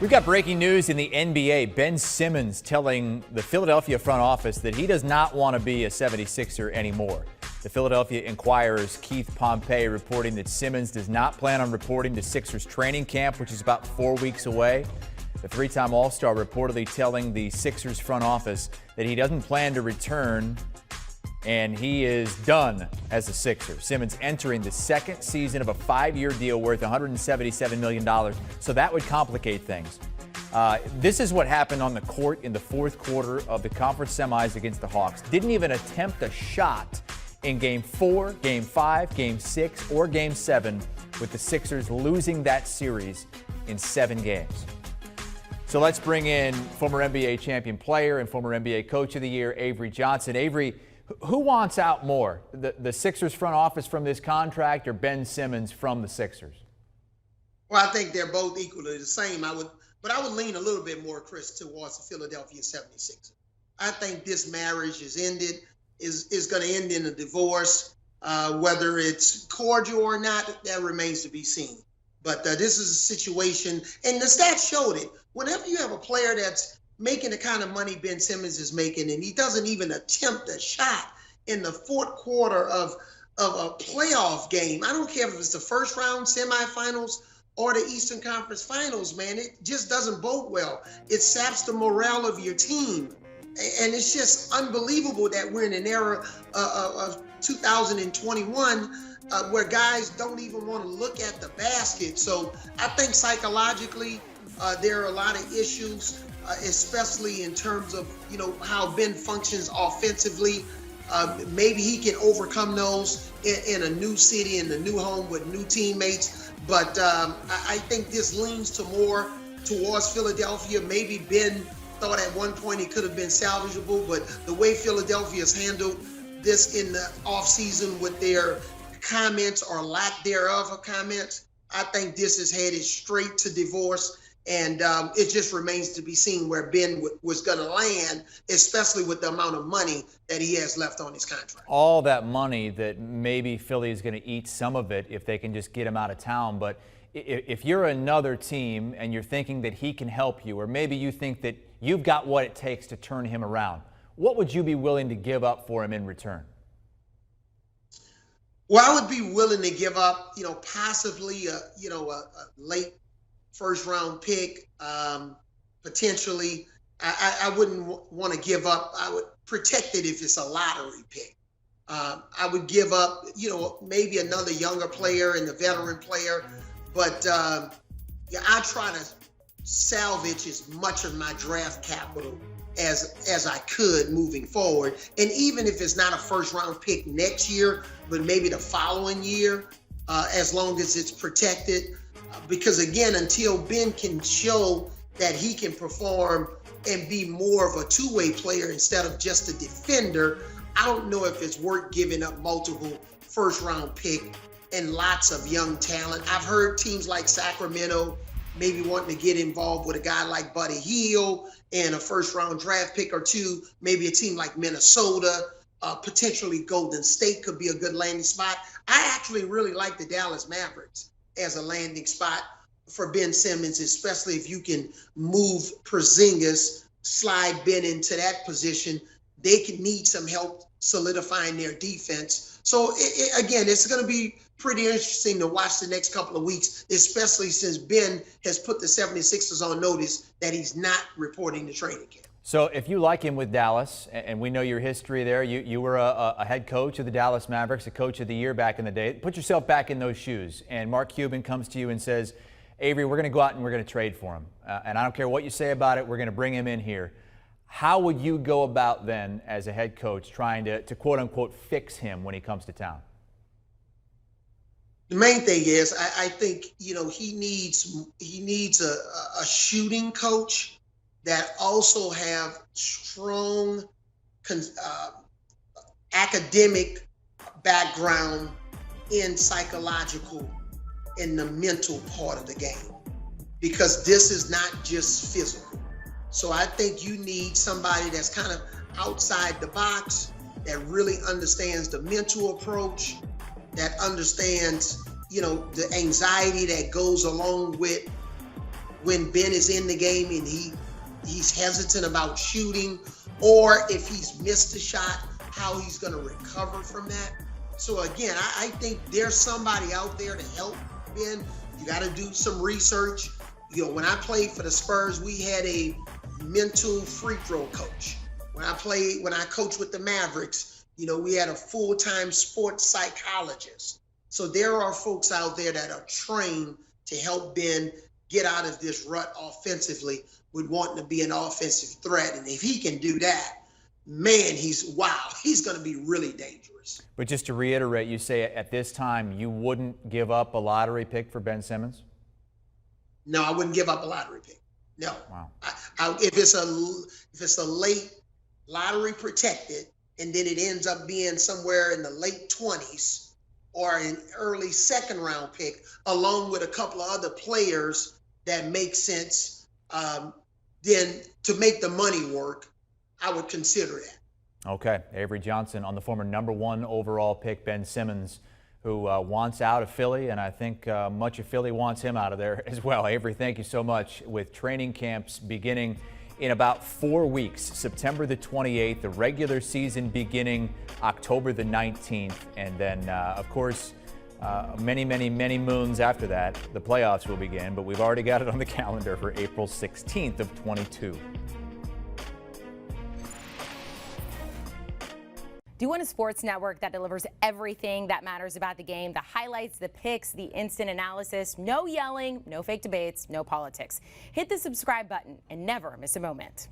We've got breaking news in the NBA. Ben Simmons telling the Philadelphia front office that he does not want to be a 76er anymore. The Philadelphia Inquirer's Keith Pompey reporting that Simmons does not plan on reporting to Sixers training camp, which is about 4 weeks away. The three-time All-Star reportedly telling the Sixers front office that he doesn't plan to return and he is done as a Sixer. Simmons entering the second season of a 5-year deal worth $177 million, so that would complicate things. This is what happened on the court in the fourth quarter of the conference semis against the Hawks. Didn't even attempt a shot in Game 4, Game 5, Game 6, or Game 7, with the Sixers losing that series in 7 games. So let's bring in former NBA champion player and former NBA Coach of the Year, Avery Johnson. Avery, who wants out more, the Sixers front office from this contract or Ben Simmons from the Sixers? Well, I think they're both equally the same. I would lean a little bit more, Chris, towards the Philadelphia 76ers. I think this marriage is going to end in a divorce. Whether it's cordial or not, that remains to be seen. But this is a situation, and the stats showed it. Whenever you have a player that's making the kind of money Ben Simmons is making, and he doesn't even attempt a shot in the fourth quarter of a playoff game. I don't care if it's the first round semifinals or the Eastern Conference Finals, man. It just doesn't bode well. It saps the morale of your team. And it's just unbelievable that we're in an era of 2021 where guys don't even want to look at the basket. So I think psychologically there are a lot of issues, especially in terms of, how Ben functions offensively. Maybe he can overcome those in a new city, in a new home with new teammates. But I think this leans to more towards Philadelphia. Maybe Ben thought at one point he could have been salvageable, but the way Philadelphia's handled this in the offseason with their comments or lack thereof of comments, I think this is headed straight to divorce. And it just remains to be seen where Ben was going to land, especially with the amount of money that he has left on his contract. All that money that maybe Philly is going to eat some of it if they can just get him out of town. But if you're another team and you're thinking that he can help you, or maybe you think that you've got what it takes to turn him around, what would you be willing to give up for him in return? Well, I would be willing to give up, possibly a late first round pick, potentially. I wouldn't want to give up. I would protect it if it's a lottery pick. I would give up, maybe another younger player and a veteran player. But I try to salvage as much of my draft capital as I could moving forward. And even if it's not a first round pick next year, but maybe the following year, as long as it's protected. Because again, until Ben can show that he can perform and be more of a two-way player instead of just a defender, I don't know if it's worth giving up multiple first-round pick and lots of young talent. I've heard teams like Sacramento maybe wanting to get involved with a guy like Buddy Hield and a first-round draft pick or two. Maybe a team like Minnesota, potentially Golden State could be a good landing spot. I actually really like the Dallas Mavericks as a landing spot for Ben Simmons, especially if you can move Porzingis, slide Ben into that position. They could need some help solidifying their defense. So again, it's going to be pretty interesting to watch the next couple of weeks, especially since Ben has put the 76ers on notice that he's not reporting to training camp. So if you like him with Dallas, and we know your history there, you were a head coach of the Dallas Mavericks, a coach of the year back in the day. Put yourself back in those shoes, and Mark Cuban comes to you and says, Avery, we're going to go out and we're going to trade for him. And I don't care what you say about it, we're going to bring him in here. How would you go about then as a head coach trying to quote-unquote fix him when he comes to town? The main thing is I think, he needs a shooting coach that also have strong academic background in psychological and the mental part of the game, because this is not just physical. So I think you need somebody that's kind of outside the box, that really understands the mental approach, that understands, the anxiety that goes along with when Ben is in the game and he's hesitant about shooting, or if he's missed a shot, how he's going to recover from that. So again, I think there's somebody out there to help Ben. You got to do some research. You know, when I played for the Spurs, we had a mental free throw coach. When I coached with the Mavericks, you know, we had a full-time sports psychologist. So there are folks out there that are trained to help Ben get out of this rut offensively with wanting to be an offensive threat. And if he can do that, man, he's going to be really dangerous. But just to reiterate, you say at this time you wouldn't give up a lottery pick for Ben Simmons? No, I wouldn't give up a lottery pick. No. Wow. If it's a late lottery protected and then it ends up being somewhere in the late 20s or an early second round pick, along with a couple of other players that make sense, then to make the money work, I would consider that. Okay. Avery Johnson on the former #1 overall pick, Ben Simmons, who wants out of Philly, and I think much of Philly wants him out of there as well. Avery, thank you so much. With training camps beginning in about 4 weeks, September the 28th, the regular season beginning October the 19th, and then, of course, many moons after that, the playoffs will begin, but we've already got it on the calendar for April 16th of 22. Do you want a sports network that delivers everything that matters about the game? The highlights, the picks, the instant analysis, no yelling, no fake debates, no politics. Hit the subscribe button and never miss a moment.